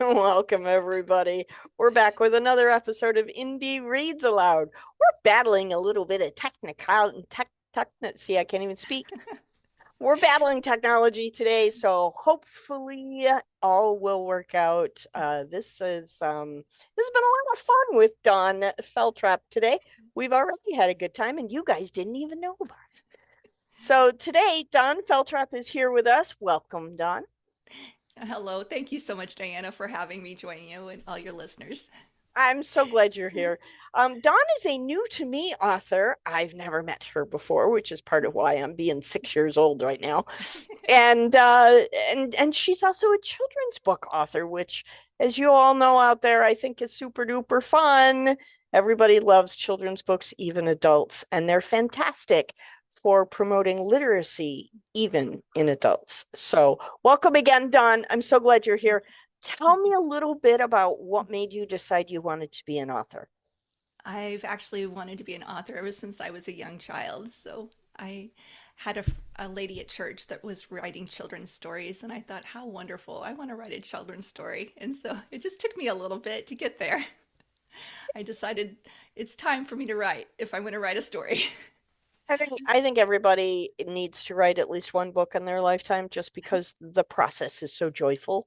Welcome, everybody. We're back with another episode of Indie Reads Aloud. We're battling a little bit of see, I can't even speak. We're battling technology today, so hopefully all will work out. This has been a lot of fun with Dawn Feltrop today. We've already had a good time, and you guys didn't even know about it. So today, Dawn Feltrop is here with us. Welcome, Dawn. Hello. Thank you so much, Diana, for having me join you and all your listeners. I'm so glad you're here. Dawn is a new to me author. I've never met her before, which is part of why I'm being 6 years old right now. And she's also a children's book author, which, as you all know out there, I think is super duper fun. Everybody loves children's books, even adults, and they're fantastic for promoting literacy, even in adults. So, welcome again, Dawn. I'm so glad you're here. Tell me a little bit about what made you decide you wanted to be an author. I've actually wanted to be an author ever since I was a young child. So I had a lady at church that was writing children's stories, and I thought, how wonderful. I want to write a children's story. And so it just took me a little bit to get there. I decided it's time for me to write if I want to write a story. I think everybody needs to write at least one book in their lifetime just because the process is so joyful.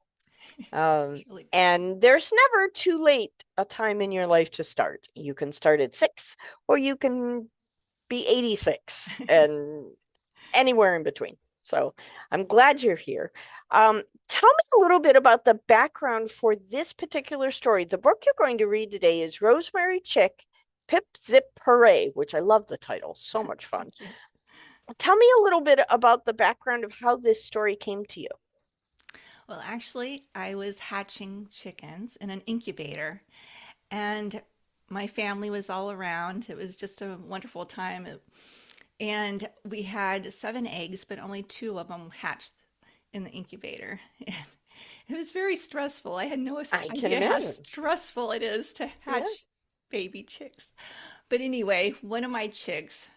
Um, It's really, and there's never too late a time in your life to start. You can start at 6 or you can be 86 and anywhere in between. So I'm glad you're here. Tell me a little bit about the background for this particular story. The book you're going to read today is Rosemary Chick, Pip Zip Hooray, which I love the title. So much fun. thank you. Tell me a little bit about the background of how this story came to you. Well, actually, I was hatching chickens in an incubator, and my family was all around. It was just a wonderful time. And we had 7 eggs, but only two of them hatched in the incubator. It was very stressful. I had no I can idea how imagine. stressful it is to Yeah. hatch baby chicks. But anyway, one of my chicks,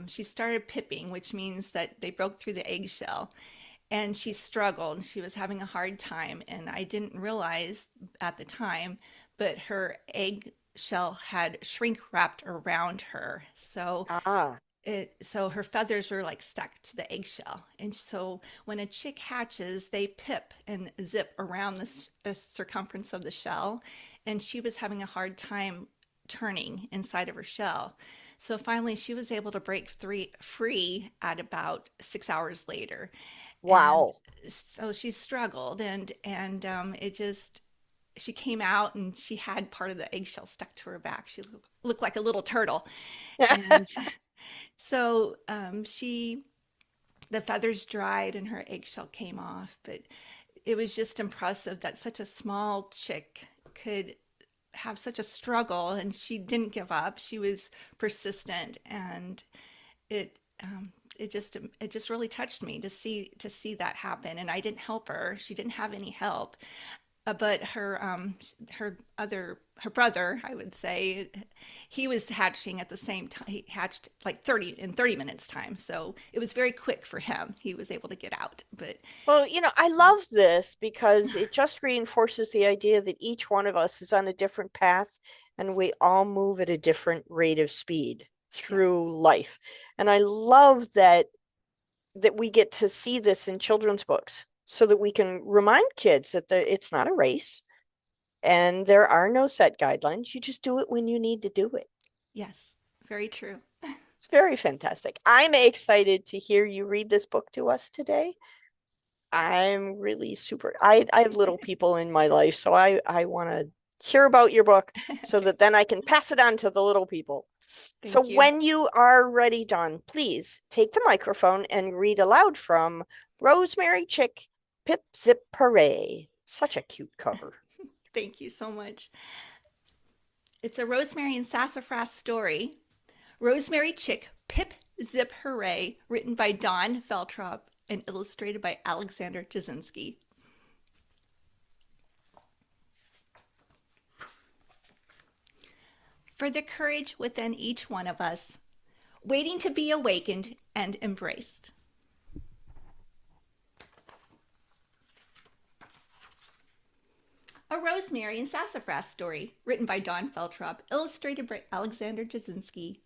she started pipping, which means that they broke through the eggshell. And she struggled. She was having a hard time. And I didn't realize at the time, but her eggshell had shrink wrapped around her. Ah, So her feathers were like stuck to the eggshell. And so when a chick hatches, they pip and zip around the circumference of the shell. And she was having a hard time turning inside of her shell. So finally, she was able to break free at about 6 hours later. And wow. so she struggled, and it just she came out and she had part of the eggshell stuck to her back. She looked like a little turtle, and so the feathers dried and her eggshell came off. But it was just impressive that such a small chick could have such a struggle, and she didn't give up. She was persistent, and it it just really touched me to see that happen. And I didn't help her. She didn't have any help. But her brother, I would say, he was hatching at the same time. He hatched like 30 minutes time, so it was very quick for him. He was able to get out. But Well, I love this because it just reinforces the idea that each one of us is on a different path and we all move at a different rate of speed yes, through life. And I love that we get to see this in children's books so that we can remind kids that it's not a race and there are no set guidelines. You just do it when you need to do it. yes, very true. It's very fantastic. I'm excited to hear you read this book to us today. I'm really super. I have little people in my life, so I want to hear about your book so that then I can pass it on to the little people. So Thank you. when you are ready, Dawn, please take the microphone and read aloud from Rosemary Chick, Pip Zip Hooray. Such a cute cover. Thank you so much. It's a Rosemary and Sassafras story. Rosemary Chick, Pip Zip Hooray, written by Don Feltrop and illustrated by Alexander Jasinski. For the courage within each one of us, waiting to be awakened and embraced. Rosemary and Sassafras story, written by Don Feltrop, illustrated by Alexander Jasinski.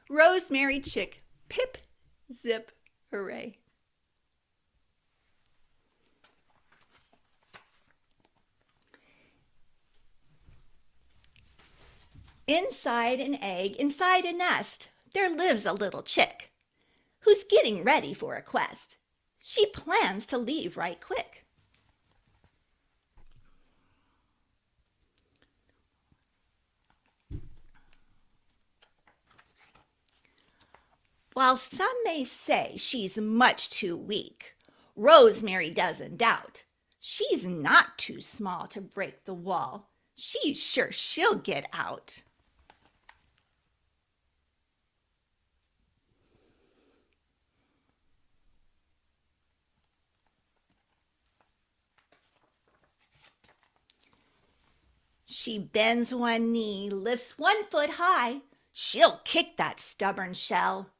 Rosemary Chick, pip, zip, hooray. Inside an egg, inside a nest, there lives a little chick who's getting ready for a quest. She plans to leave right quick. While some may say she's much too weak, Rosemary doesn't doubt. She's not too small to break the wall. She's sure she'll get out. She bends one knee, lifts 1 foot high. She'll kick that stubborn shell.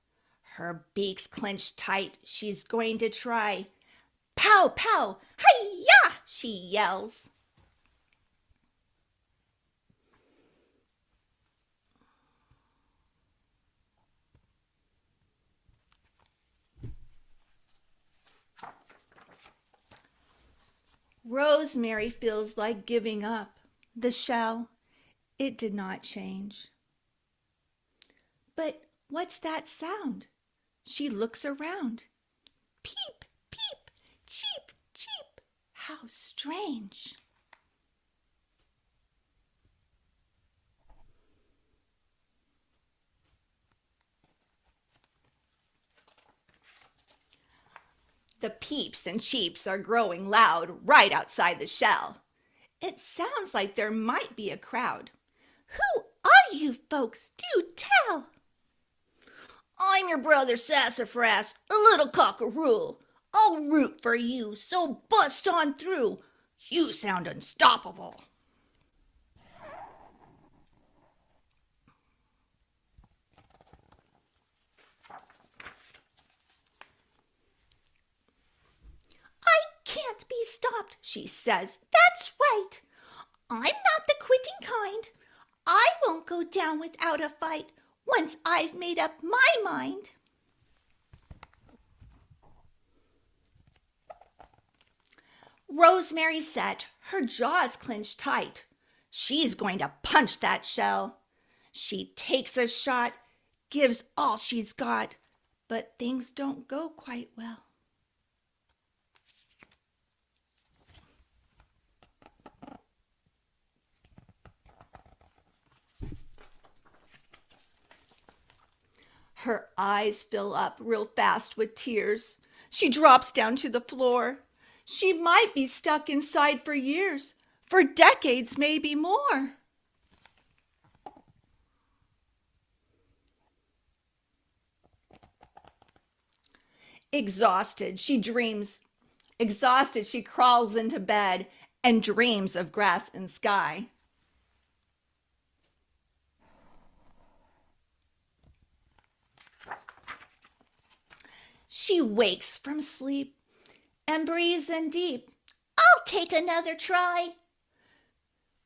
Her beak's clenched tight, she's going to try. Pow, pow, hi-ya, she yells. Rosemary feels like giving up. The shell, it did not change. But what's that sound? She looks around. Peep, peep, cheep, cheep. How strange. The peeps and cheeps are growing loud right outside the shell. It sounds like there might be a crowd. Who are you folks? Do tell. I'm your brother Sassafras, a little cockeroo. I'll root for you, so bust on through. You sound unstoppable. I can't be stopped, she says. That's right. I'm not the quitting kind. I won't go down without a fight once I've made up my mind. Rosemary sat, her jaws clenched tight. She's going to punch that shell. She takes a shot, gives all she's got, but things don't go quite well. Her eyes fill up real fast with tears. She drops down to the floor. She might be stuck inside for years, for decades, maybe more. Exhausted, she dreams. Exhausted, she crawls into bed and dreams of grass and sky. She wakes from sleep and breathes in deep. I'll take another try.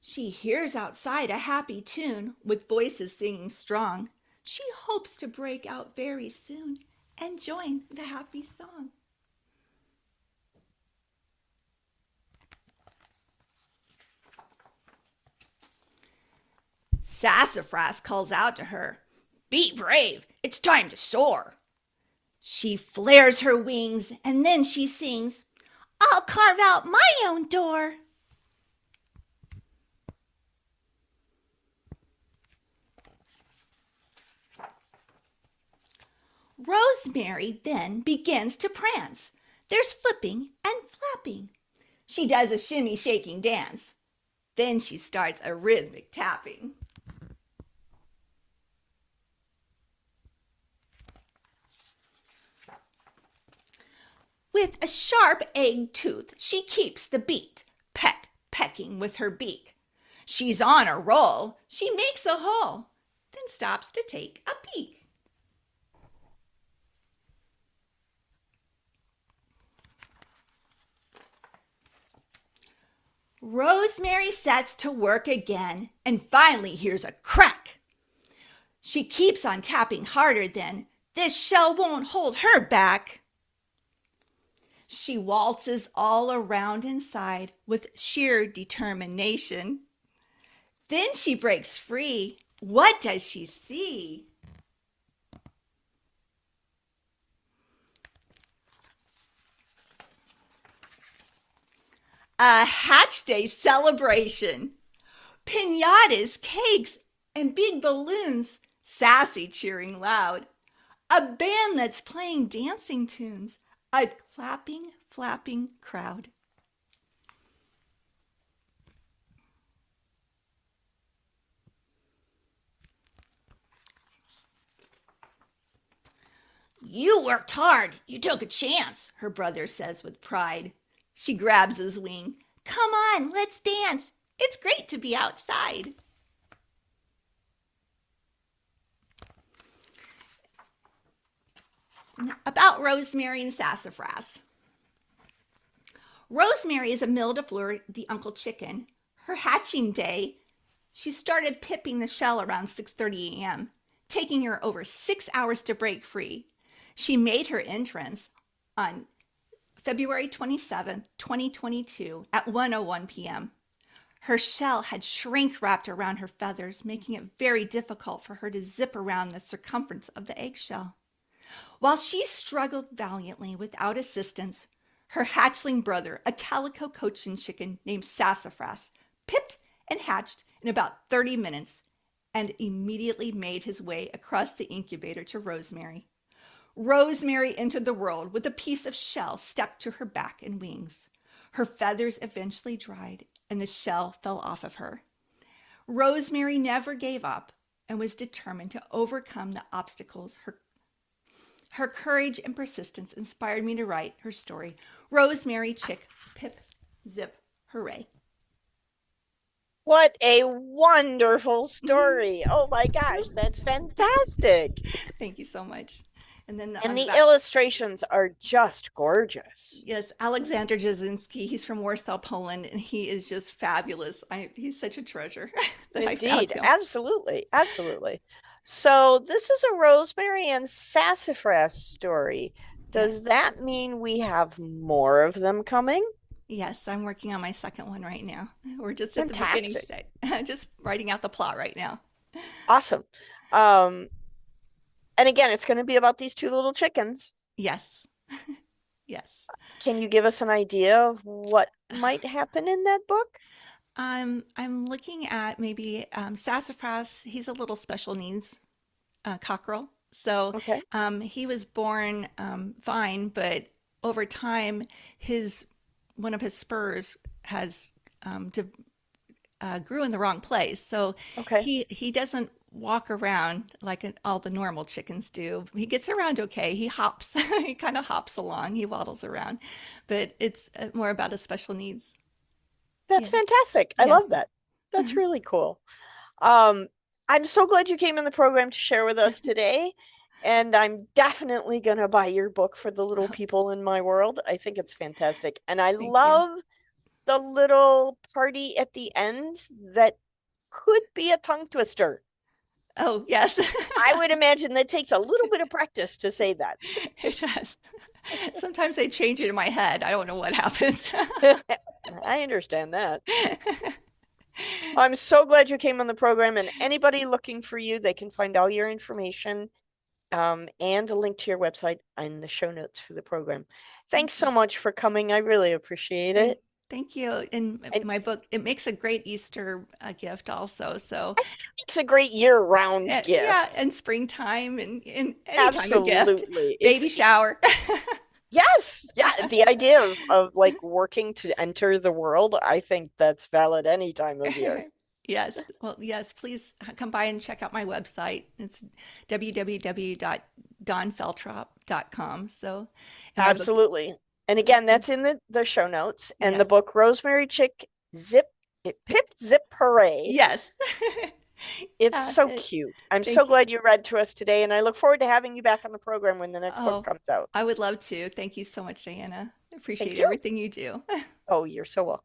She hears outside a happy tune with voices singing strong. She hopes to break out very soon and join the happy song. Sassafras calls out to her, "Be brave, it's time to soar." She flares her wings and then she sings, "I'll carve out my own door." Rosemary then begins to prance. There's flipping and flapping. She does a shimmy shaking dance. Then she starts a rhythmic tapping. With a sharp egg tooth, she keeps the beat, peck, pecking with her beak. She's on a roll. She makes a hole, then stops to take a peek. Rosemary sets to work again and finally hears a crack. She keeps on tapping harder then. This shell won't hold her back. She waltzes all around inside with sheer determination. Then she breaks free. What does she see? A Hatch Day celebration. Pinatas, cakes, and big balloons, sassy cheering loud. A band that's playing dancing tunes, a clapping, flapping crowd. You worked hard. You took a chance, her brother says with pride. She grabs his wing. Come on, let's dance. It's great to be outside. About Rosemary and Sassafras. Rosemary is a mille de fleur d'Uncle Chicken. Her hatching day, she started pipping the shell around 6:30 a.m., taking her over 6 hours to break free. She made her entrance on February 27, 2022 at 1:01 p.m. Her shell had shrink wrapped around her feathers, making it very difficult for her to zip around the circumference of the eggshell. While she struggled valiantly without assistance, her hatchling brother, a calico cochin chicken named Sassafras, pipped and hatched in about 30 minutes and immediately made his way across the incubator to Rosemary. Rosemary entered the world with a piece of shell stuck to her back and wings. Her feathers eventually dried and the shell fell off of her. Rosemary never gave up and was determined to overcome the obstacles. Her courage and persistence inspired me to write her story, Rosemary Chick, Pip, Zip, Hooray. What a wonderful story. Oh my gosh, that's fantastic. Thank you so much. And then the illustrations are just gorgeous. Yes, Alexander Jasinski. He's from Warsaw, Poland, and he is just fabulous. He's such a treasure. Indeed, absolutely, absolutely. So this is a Rosemary and Sassafras story. Does that mean we have more of them coming? Yes, I'm working on my second one right now. We're just at the beginning stage. Just writing out the plot right now. Awesome. And again, it's going to be about these two little chickens. Yes. Yes. Can you give us an idea of what might happen in that book? I'm looking at maybe Sassafras. He's a little special needs cockerel. So okay. He was born fine, but over time, one of his spurs has grew in the wrong place. So okay. he doesn't walk around like all the normal chickens do. He gets around okay. He hops. He kind of hops along. He waddles around, but it's more about his special needs. That's fantastic. I love that. That's really cool. I'm so glad you came in the program to share with us today. And I'm definitely going to buy your book for the little people in my world. I think it's fantastic. And I love the little party at the end that could be a tongue twister. Oh, yes. I would imagine that takes a little bit of practice to say that. It does. Sometimes they change it in my head. I don't know what happens. I understand that. I'm so glad you came on the program, and anybody looking for you, they can find all your information and a link to your website in the show notes for the program. Thanks so much for coming. I really appreciate it. Thank you. In my book, it makes a great Easter gift also. So I think it's a great year-round gift. Yeah, and springtime and any time of gift. Baby shower. Yes. Yeah. The idea of like working to enter the world, I think that's valid any time of year. Yes. Well, yes, please come by and check out my website. It's www.donfeltrop.com. So absolutely. And again, that's in the show notes. And the book, Rosemary Chick, Pip, Zip, Hooray. Yes. It's so cute. I'm so glad you read to us today. And I look forward to having you back on the program when the next book comes out. I would love to. Thank you so much, Diana. I appreciate everything you do. Oh, you're so welcome.